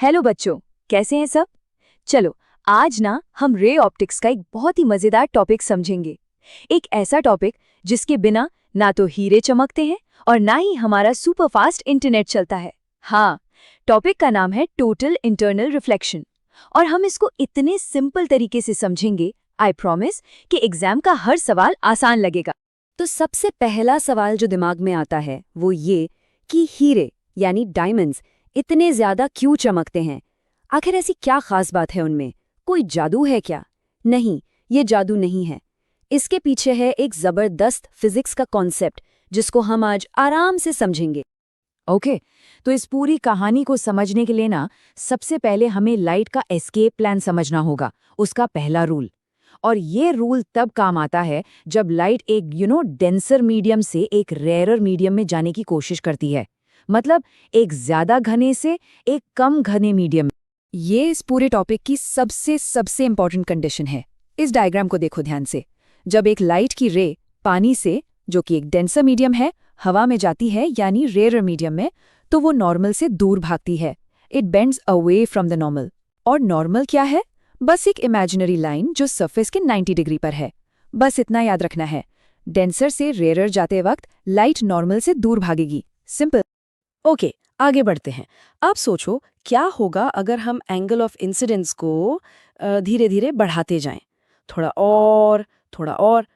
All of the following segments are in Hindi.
हेलो बच्चों, कैसे हैं सब। चलो आज ना हम रे ऑप्टिक्स का एक बहुत ही मजेदार टॉपिक समझेंगे। एक ऐसा टॉपिक जिसके बिना ना तो हीरे चमकते हैं और ना ही हमारा सुपर फास्ट इंटरनेट चलता है। हाँ, टॉपिक का नाम है टोटल इंटरनल रिफ्लेक्शन। और हम इसको इतने सिंपल तरीके से समझेंगे, आई प्रॉमिस, कि एग्जाम का हर सवाल आसान लगेगा। तो सबसे पहला सवाल जो दिमाग में आता है वो ये कि हीरे यानी डायमंड्स इतने ज्यादा क्यों चमकते हैं। आखिर ऐसी क्या खास बात है उनमें? कोई जादू है क्या? नहीं, ये जादू नहीं है। इसके पीछे है एक जबरदस्त फिजिक्स का कॉन्सेप्ट जिसको हम आज आराम से समझेंगे। ओके, तो इस पूरी कहानी को समझने के लिए ना सबसे पहले हमें लाइट का एस्केप प्लान समझना होगा, उसका पहला रूल। और ये रूल तब काम आता है जब लाइट एक डेंसर मीडियम से एक रेयरर मीडियम में जाने की कोशिश करती है। मतलब एक ज्यादा घने से एक कम घने मीडियम। ये इस पूरे टॉपिक की सबसे सबसे इंपॉर्टेंट कंडीशन है। इस डायग्राम को देखो ध्यान से। जब एक लाइट की रे पानी से, जो कि एक डेंसर मीडियम है, हवा में जाती है यानी रेयरर मीडियम में, तो वो नॉर्मल से दूर भागती है। It bends away from the normal. और नॉर्मल क्या है? बस एक इमेजिनरी लाइन जो सरफेस के 90 डिग्री पर है। बस इतना याद रखना है। डेंसर से रेयरर जाते वक्त लाइट नॉर्मल से दूर भागेगी। सिंपल। ओके, आगे बढ़ते हैं। अब सोचो क्या होगा अगर हम एंगल ऑफ इंसिडेंस को धीरे धीरे बढ़ाते जाएं। थोड़ा और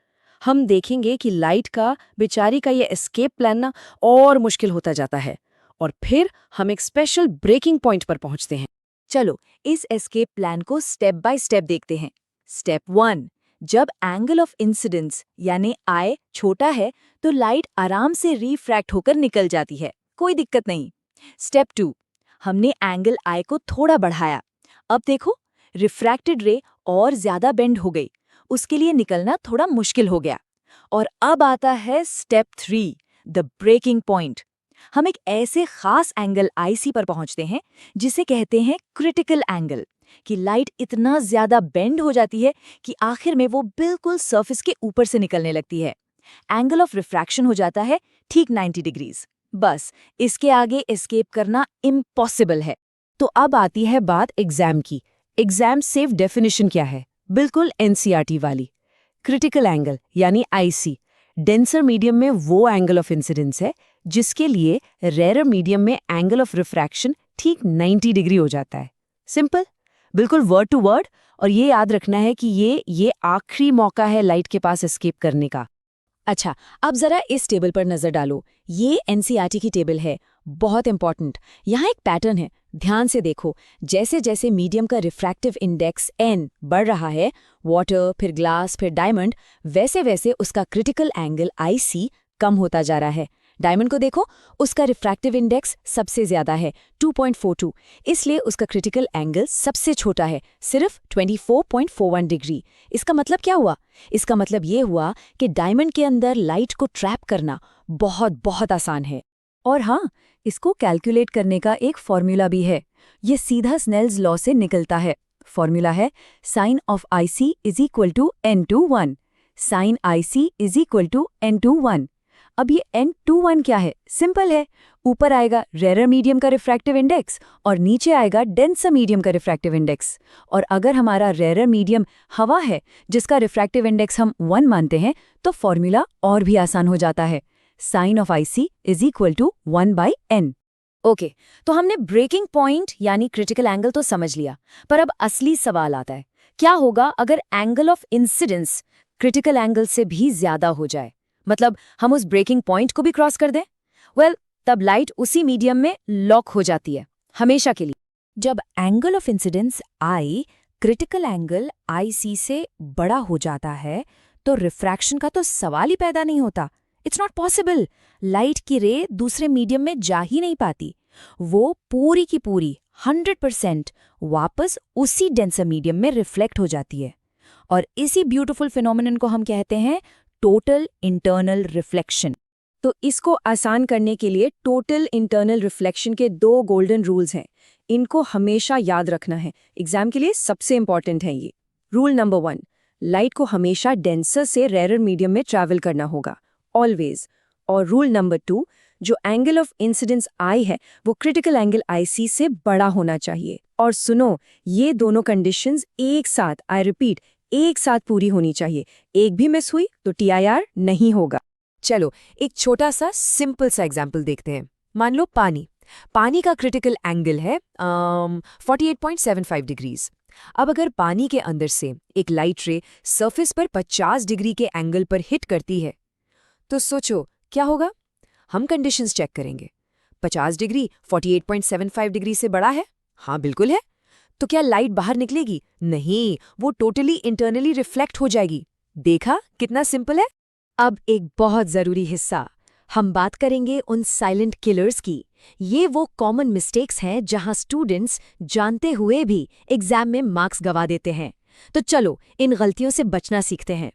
हम देखेंगे कि लाइट का बेचारी का ये एस्केप प्लान ना और मुश्किल होता जाता है। और फिर हम एक स्पेशल ब्रेकिंग पॉइंट पर पहुंचते हैं। चलो इस एस्केप प्लान को स्टेप बाय स्टेप देखते हैं। स्टेप 1, जब एंगल ऑफ इंसिडेंस यानी आई छोटा है तो लाइट आराम से रिफ्रैक्ट होकर निकल जाती है, कोई दिक्कत नहीं। स्टेप 2, हमने एंगल आई को थोड़ा बढ़ाया। अब देखो, रिफ्रैक्टेड रे और ज्यादा बेंड हो गई, उसके लिए निकलना थोड़ा मुश्किल हो गया। और अब आता है स्टेप 3, द ब्रेकिंग पॉइंट। हम एक ऐसे खास एंगल आईसी पर पहुंचते हैं जिसे कहते हैं क्रिटिकल एंगल, कि लाइट इतना ज्यादा बेंड हो जाती है कि आखिर में वो बिल्कुल सरफेस के ऊपर से निकलने लगती है। एंगल ऑफ रिफ्रैक्शन हो जाता है ठीक 90 डिग्रीज। बस इसके आगे एस्केप करना इम्पॉसिबल है। तो अब आती है बात एग्जाम की। एग्जाम सेफ डेफिनेशन क्या है? बिल्कुल एनसीईआरटी वाली। क्रिटिकल एंगल यानी आईसी डेंसर मीडियम में वो एंगल ऑफ इंसिडेंस है जिसके लिए रेयर मीडियम में एंगल ऑफ रिफ्रैक्शन ठीक 90 डिग्री हो जाता है। सिंपल, बिल्कुल वर्ड टू वर्ड। और ये याद रखना है कि ये आखिरी मौका है लाइट के पास एस्केप करने का। अच्छा, अब जरा इस टेबल पर नजर डालो। ये एनसीईआरटी की टेबल है, बहुत इंपॉर्टेंट। यहाँ एक पैटर्न है, ध्यान से देखो। जैसे जैसे मीडियम का रिफ्रैक्टिव इंडेक्स n बढ़ रहा है, वाटर फिर ग्लास फिर डायमंड, वैसे वैसे उसका क्रिटिकल एंगल IC कम होता जा रहा है। डायमंड को देखो, उसका रिफ्रैक्टिव इंडेक्स सबसे ज्यादा है 2.42, इसलिए उसका क्रिटिकल एंगल सबसे छोटा है, सिर्फ 24.41 डिग्री। इसका मतलब क्या हुआ? इसका मतलब ये हुआ कि डायमंड के अंदर लाइट को ट्रैप करना बहुत बहुत आसान है। और हाँ, इसको कैलकुलेट करने का एक फॉर्मूला भी है। ये सीधा स्नेल्स लॉ से निकलता है। फॉर्मूला है sin of IC is equal to n/1। sin IC is equal to n/1। अब ये n/1 क्या है? सिंपल है, ऊपर आएगा रेयर मीडियम का रिफ्रैक्टिव इंडेक्स और नीचे आएगा डेंसर मीडियम का रिफ्रैक्टिव इंडेक्स। और अगर हमारा रेयर मीडियम हवा है जिसका रिफ्रैक्टिव इंडेक्स हम 1 मानते हैं, तो फॉर्मूला और भी आसान हो जाता है। sin of IC is equal to 1/n। Okay, तो हमने ब्रेकिंग पॉइंट यानी क्रिटिकल एंगल तो समझ लिया, पर अब असली सवाल आता है, क्या होगा अगर angle of incidence critical angle से भी ज्यादा हो जाए? मतलब हम उस ब्रेकिंग पॉइंट को भी क्रॉस कर दें? तब लाइट उसी मीडियम में लॉक हो जाती है हमेशा के लिए। जब angle of incidence I critical angle IC से बड़ा हो जाता है तो रिफ्रैक्शन का तो सवाल ही पैदा नहीं होता। It's not possible. लाइट की रे दूसरे मीडियम में जा ही नहीं पाती। वो पूरी की पूरी 100% वापस उसी डेंसर मीडियम में रिफ्लेक्ट हो जाती है। और इसी ब्यूटीफुल फिनोमिनन को हम कहते हैं टोटल इंटरनल रिफ्लेक्शन। तो इसको आसान करने के लिए टोटल इंटरनल रिफ्लेक्शन के 2 गोल्डन रूल्स हैं। इनको हमेशा याद रखना है, एग्जाम के लिए सबसे इंपॉर्टेंट है ये। रूल नंबर 1, लाइट को हमेशा डेंसर से रेयर मीडियम में ट्रैवल करना होगा, ऑलवेज। और रूल नंबर 2, जो एंगल ऑफ इंसिडेंस आई है वो क्रिटिकल एंगल आईसी से बड़ा होना चाहिए। और सुनो, ये दोनों कंडीशंस एक साथ, आई रिपीट, एक साथ पूरी होनी चाहिए। एक भी मिस हुई तो टीआईआर नहीं होगा। चलो एक छोटा सा सिंपल सा एग्जाम्पल देखते हैं। मान लो पानी का क्रिटिकल एंगल है 48.75 डिग्रीज। अब अगर पानी के अंदर से एक लाइट रे सरफेस पर 50 डिग्री के एंगल पर हिट करती है तो सोचो क्या होगा। हम कंडीशंस चेक करेंगे। 50 डिग्री 48.75 डिग्री से बड़ा है? हाँ बिल्कुल है। तो क्या लाइट बाहर निकलेगी? नहीं, वो टोटली इंटरनली रिफ्लेक्ट हो जाएगी। देखा कितना सिंपल है। अब एक बहुत जरूरी हिस्सा, हम बात करेंगे उन साइलेंट किलर्स की। ये वो कॉमन मिस्टेक्स हैं जहां स्टूडेंट्स जानते हुए भी एग्जाम में मार्क्स गवा देते हैं। तो चलो इन गलतियों से बचना सीखते हैं।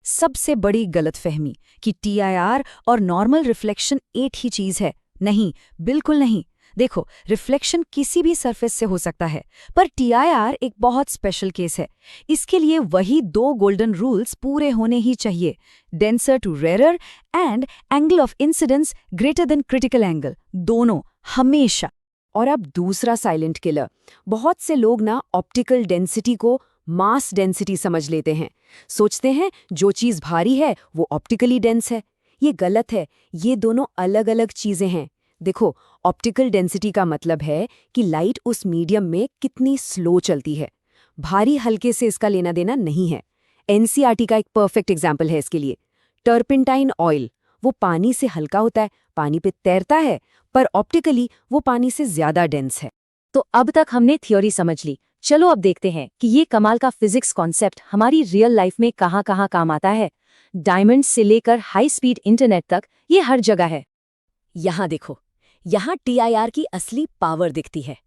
सबसे बड़ी गलतफहमी कि टीआईआर और नॉर्मल रिफ्लेक्शन एक ही चीज है। नहीं, बिल्कुल नहीं। देखो, रिफ्लेक्शन किसी भी सरफेस से हो सकता है, पर टीआईआर एक बहुत स्पेशल केस है। इसके लिए वही 2 गोल्डन रूल्स पूरे होने ही चाहिए, denser to rarer and angle of incidence greater than critical angle, दोनों हमेशा। और अब दूसरा साइलेंट किलर, बहुत से लोग ना ऑप्टिकल डेंसिटी को मास डेंसिटी समझ लेते हैं। सोचते हैं जो चीज़ भारी है वो ऑप्टिकली डेंस है। ये गलत है, ये दोनों अलग अलग चीज़ें हैं। देखो, ऑप्टिकल डेंसिटी का मतलब है कि लाइट उस मीडियम में कितनी स्लो चलती है। भारी हल्के से इसका लेना देना नहीं है। एनसीईआरटी का एक परफेक्ट एग्जाम्पल है इसके लिए। टर्पेंटाइन ऑयल, वो पानी से हल्का होता है, पानी पे तैरता है, पर ऑप्टिकली वो पानी से ज्यादा डेंस है। तो अब तक हमने थ्योरी समझ ली। चलो अब देखते हैं कि ये कमाल का फिजिक्स कॉन्सेप्ट हमारी रियल लाइफ में कहाँ कहाँ काम आता है। डायमंड से लेकर हाई स्पीड इंटरनेट तक ये हर जगह है। यहाँ देखो, यहाँ टीआईआर की असली पावर दिखती है।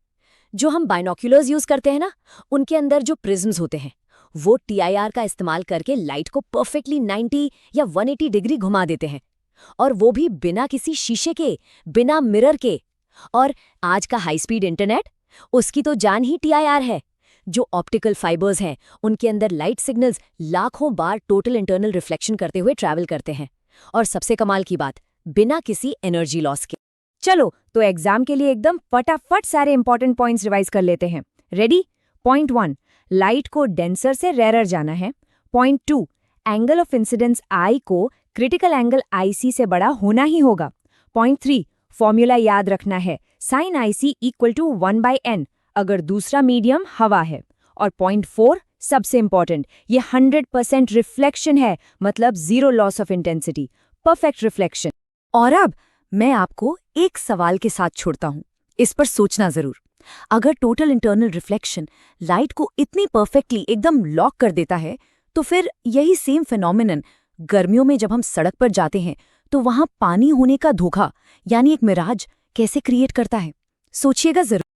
जो हम बाइनोक्यूलर्स यूज करते हैं ना, उनके अंदर जो प्रिज्म्स होते हैं वो टीआईआर का इस्तेमाल करके लाइट को परफेक्टली 90 या 180 डिग्री घुमा देते हैं, और वो भी बिना किसी शीशे के, बिना मिरर के। और आज का हाई स्पीड इंटरनेट, उसकी तो जान ही टीआईआर है। जो ऑप्टिकल फाइबर्स हैं उनके अंदर लाइट सिग्नल्स लाखों बार टोटल इंटरनल रिफ्लेक्शन करते हुए ट्रैवल करते हैं, और सबसे कमाल की बात, बिना किसी एनर्जी लॉस के। चलो तो एग्जाम के लिए एकदम फटाफट सारे इंपॉर्टेंट पॉइंट्स रिवाइज कर लेते हैं। रेडी? पॉइंट 1, लाइट को डेंसर से रेरर जाना है। पॉइंट 2, एंगल ऑफ इंसिडेंस आई को क्रिटिकल एंगल आईसी से बड़ा होना ही होगा। पॉइंट 3, फॉर्मूला याद रखना है, sign IC equal to 1/n अगर दूसरा मीडियम हवा है। और पॉइंट 4, सबसे इंपॉर्टेंट, ये 100% रिफ्लेक्शन है, मतलब zero loss of intensity, perfect reflection. और अब मैं आपको एक सवाल के साथ छोड़ता हूं, इस पर सोचना जरूर। अगर टोटल इंटरनल रिफ्लेक्शन लाइट को इतनी परफेक्टली एकदम लॉक कर देता है, तो फिर यही सेम फिनोमिनन गर्मियों में जब हम सड़क पर जाते हैं तो वहां पानी होने का धोखा यानी एक मिराज कैसे क्रिएट करता है? सोचिएगा जरूर।